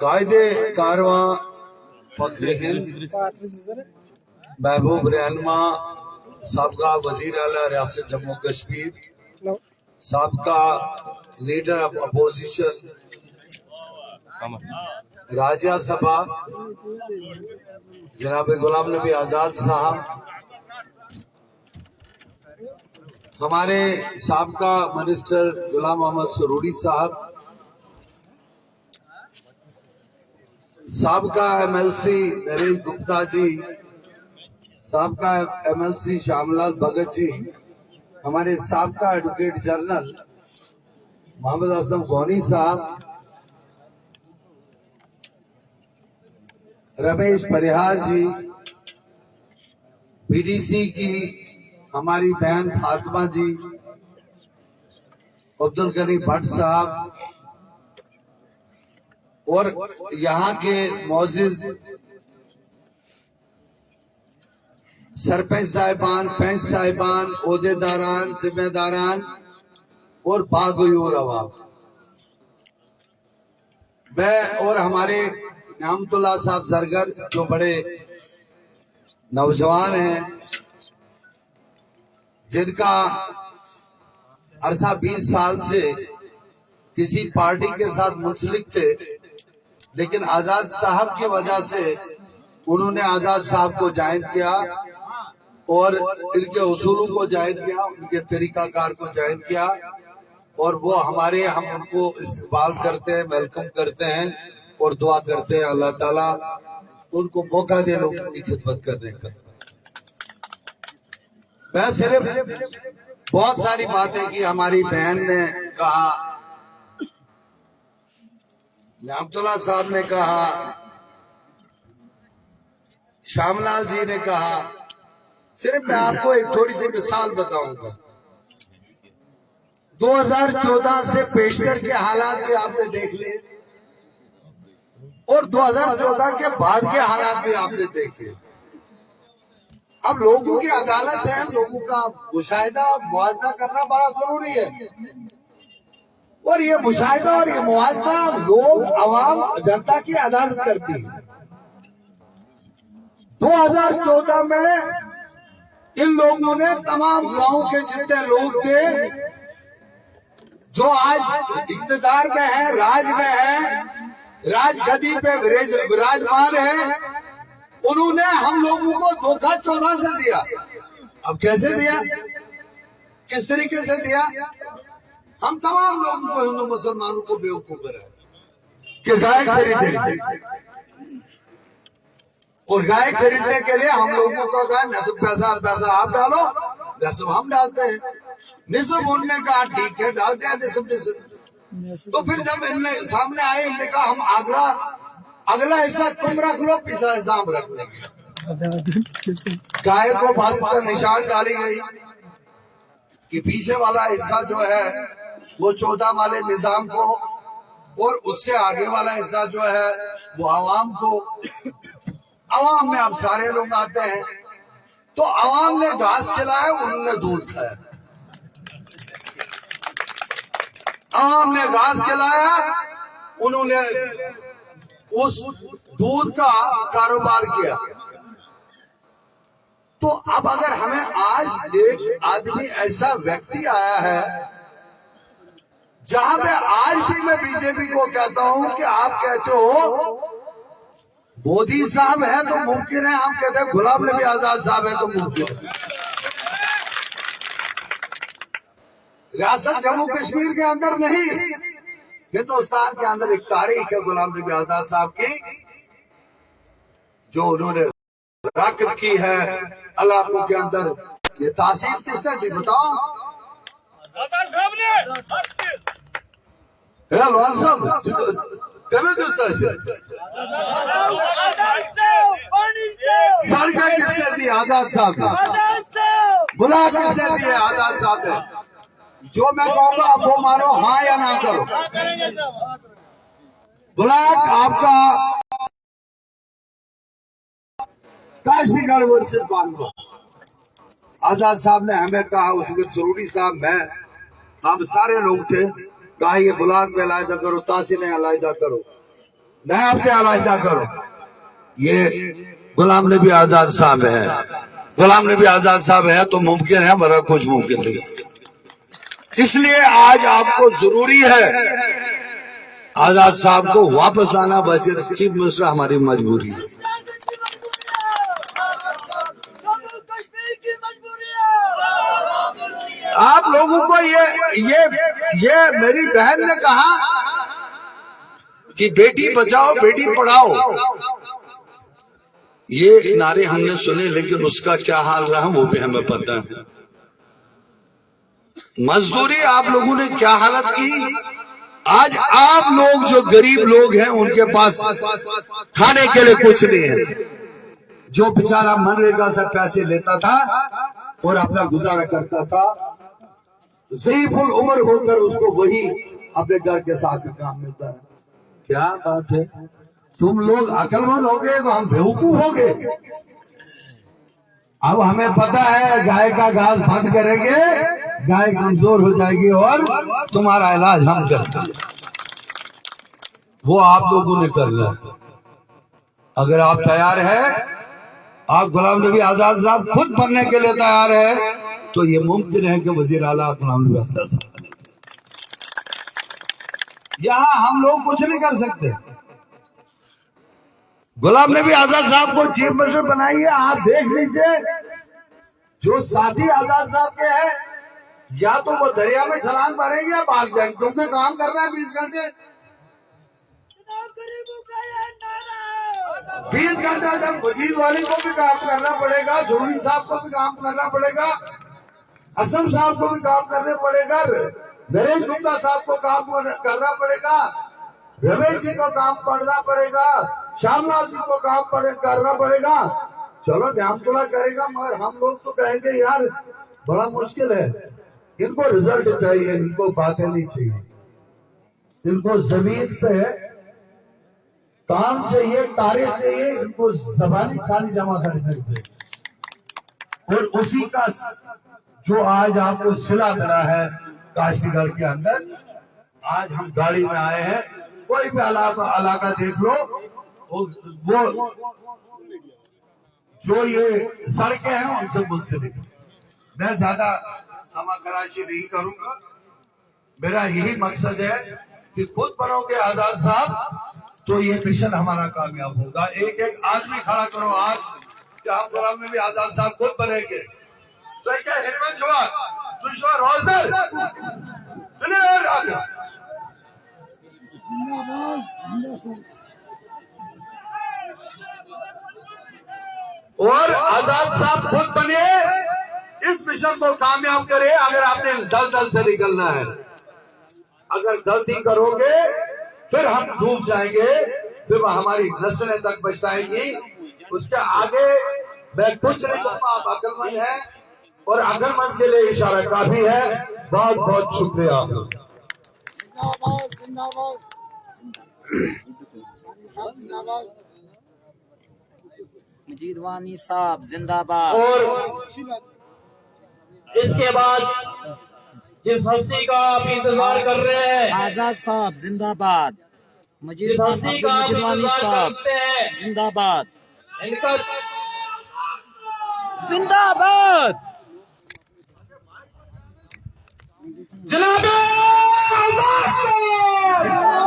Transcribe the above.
कायदे कारवां फख्र हिंद महबूब रहनमा सबका वजीर आला रियासत जम्मू कश्मीर सबका लीडर ऑफ अपोजिशन राज्यसभा जनाब गुलाम नबी आजाद साहब, हमारे साबका मिनिस्टर गुलाम मोहम्मद सरूरी साहब, साबका एमएलसी नरेश गुप्ता जी, साबका एमएलसी श्यामलाल भगत जी, हमारे साबका एडवोकेट जनरल मोहम्मद असम गौनी साहब, रमेश परिहार जी, बीडीसी की हमारी बहन फातिमा जी, अब्दुल गनी भट्ट साहब और यहाँ के मोअज़्ज़िज़ सरपंच साहिबान, पंच साहिबान, ओहदेदारान, जिम्मेदारान और बागयोर अवाम, मैं और हमारे नामतुल्लाह साहब जरगर जो बड़े नौजवान हैं, जिनका अरसा 20 साल से किसी पार्टी के साथ मुंसलिक थे, लेकिन आजाद साहब की वजह से उन्होंने आजाद साहब को ज्वाइन किया और इनके उसूलों को ज्वाइन किया, उनके तरीकाकार को ज्वाइन किया और वो हमारे, हम उनको इस्तेमाल करते हैं, वेलकम करते हैं और दुआ करते हैं अल्लाह ताला उनको मौका दे लोगों की खिदमत करने का। मैं सिर्फ बहुत सारी बातें की, हमारी बहन ने कहा, नामतुल्लाह साहब ने कहा, श्यामलाल जी ने कहा, सिर्फ मैं आपको एक थोड़ी सी मिसाल बताऊंगा। 2014 से पेशतर के हालात भी आपने देख लिए और 2014 के बाद के हालात भी आपने देखे। अब लोगों की अदालत है, लोगों का मुशाहिदा मुआवजा करना बड़ा जरूरी है और ये मुशाहिदा और ये मुआवजा लोग अवाम जनता की अदालत करती है। 2014 में इन लोगों ने तमाम गांव के जितने लोग थे जो आज इख्तिदार में है, राज में है, राजगद्दी पे विराजमान है, उन्होंने हम लोगों को धोखा 14 से दिया। अब कैसे दिया, किस तरीके से दिया? हम तमाम लोगों को, हिंदू मुसलमानों को बेवकूफ बनाया कि गाय खरीदे और गाय खरीदने के लिए हम लोगों को कहा नस्ब पैसा आप डालो, नस्ब हम डालते हैं। निस्ब उन्होंने कहा ठीक है डालते हैं निस्ब। तो फिर जब इनने सामने आए, इनने कहा हम अगला हिस्सा तुम रख लो, पिछला हिस्सा हम रख लेंगे। गाय को फासिद का निशान डाली गई कि पीछे वाला हिस्सा जो है वो 14 वाले निजाम को और उससे आगे वाला हिस्सा जो है वो आवाम को। आवाम में अब सारे लोग आते हैं, तो आवाम ने घास खिलाया, उन्होंने दूध खाया। आवाम ने घास खिलाया, उन्होंने उस दूध का कारोबार किया। तो अब अगर हमें आज एक आदमी ऐसा व्यक्ति आया है, जहां पे आज भी मैं बीजेपी को कहता हूं कि आप कहते हो मोदी साहब है तो मुमकिन है, हम कहते हैं गुलाम नबी आजाद साहब है तो मुमकिन है। रियासत जम्मू कश्मीर के अंदर नहीं, हिंदुस्तान के अंदर एक तारीख है गुलाम नबी आजाद साहब की, जो उन्होंने राकिब की है इलाकों के अंदर। ये तासीर किसने दी बताओ? सड़कें किसने दी? आजाद साहब ने। बुला किसने दिए? आजाद साहब ने। जो मैं कहूंगा आप वो मानो, हाँ या ना करो। ब्लैक आपका काशीगढ़ वर्सेस बांग्ला। आजाद साहब ने हमें कहा, उस वक्त सरूरी साहब, मैं, हम सारे लोग थे, कहा ये ब्लॉक में अलहदा करो, तहसीलें अलहदा करो। मैं आपसे आलाहिदा करूं, ये गुलाम नबी आजाद साहब है, गुलाम नबी आजाद साहब है तो मुमकिन है, वरना कुछ मुमकिन नहीं है। इसलिए आज आपको जरूरी है आजाद साहब को वापस लाना, वजीर चीफ मिनिस्टर हमारी मजबूरी है। आप लोगों को ये मेरी बहन ने कहा कि बेटी बचाओ बेटी पढ़ाओ, ये नारे हमने सुने, लेकिन उसका क्या हाल रहा वो भी हमें पता है। मजदूरी आप लोगों ने क्या हालत की। आज आप लोग जो गरीब लोग हैं उनके पास खाने के लिए कुछ नहीं है। जो बेचारा मनरेगा से पैसे लेता था और अपना गुजारा करता था, ज़ईफुल उम्र होकर उसको वही अपने घर के साथ में काम मिलता है। क्या बात है, तुम लोग अक्लमंद हो गए तो हम बेवकूफ हो गए। अब हमें पता है गाय का घास बंद करेंगे, गाय कमजोर हो जाएगी और तुम्हारा इलाज हम करेंगे। वो आप लोगों ने करना है। अगर आप तैयार हैं, आप गुलाम नबी आजाद साहब खुद बनने के लिए तैयार है, तो ये मुमकिन है कि वजीर आला गुलाम नबी आजाद साहब बने। यहां हम लोग कुछ नहीं कर सकते। गुलाम नबी आजाद साहब को चीफ मिनिस्टर बनाइए। आप देख लीजिए, जो साथी आजाद साहब के हैं, या तो वो दरिया में छलांग मारेंगे या भाग जाएंगे, क्योंकि काम करना है 20 घंटे। 20 घंटा जब वजीर वाली को भी काम करना पड़ेगा, जोड़ी साहब को भी काम करना पड़ेगा, असम साहब को भी काम करना पड़ेगा, नरेश गुप्ता साहब को काम करना पड़ेगा, रमेश जी को काम करना पड़ेगा, श्यामलाल जी को काम करना पड़ेगा। चलो ध्यान थोड़ा करेगा, मगर हम लोग तो कहेंगे यार बड़ा मुश्किल है। इनको रिजल्ट चाहिए, इनको बातें नहीं चाहिए, इनको जमीन पे काम चाहिए, तारीख चाहिए, इनको जबानी खाली जमा करनी चाहिए। और उसी का जो आज आपको सिला मिला है काशीगढ़ के अंदर, आज हम गाड़ी में आए हैं, कोई भी इलाका देख लो, वो जो ये सड़कें हैं उनसे मुंसलिक। मैं ज्यादा समा कराची नहीं करूंगा, मेरा यही मकसद है कि खुद बनोगे आजाद साहब तो ये मिशन हमारा कामयाब होगा। एक एक आदमी खड़ा करो आज कि हम गुलाम नबी आजाद साहब खुद बनेंगे। तो क्या हिरमत हुआ दुश्मन रोजर और आजाद साहब खुद बने, इस मिशन को कामयाब करे। अगर आपने इस दलदल से निकलना है, अगर गलती करोगे फिर हम डूब जाएंगे, फिर हमारी नस्लें तक बचाएंगी। उसके आगे मैं कुछ नहीं कहूँगा। आप अक्लमंद हैं और अक्लमंद के लिए इशारा काफी है। बहुत बहुत शुक्रिया। मजीद वानी साहब जिंदाबाद। और इसके बाद जिस हस्ती का आप इंतजार कर रहे हैं, आजाद साहब जिंदाबाद। मजीद हस्ती का आप वानी इंतजार साहब करते हैं, जिंदाबाद इनका जिंदाबाद। जनाब आजाद साहब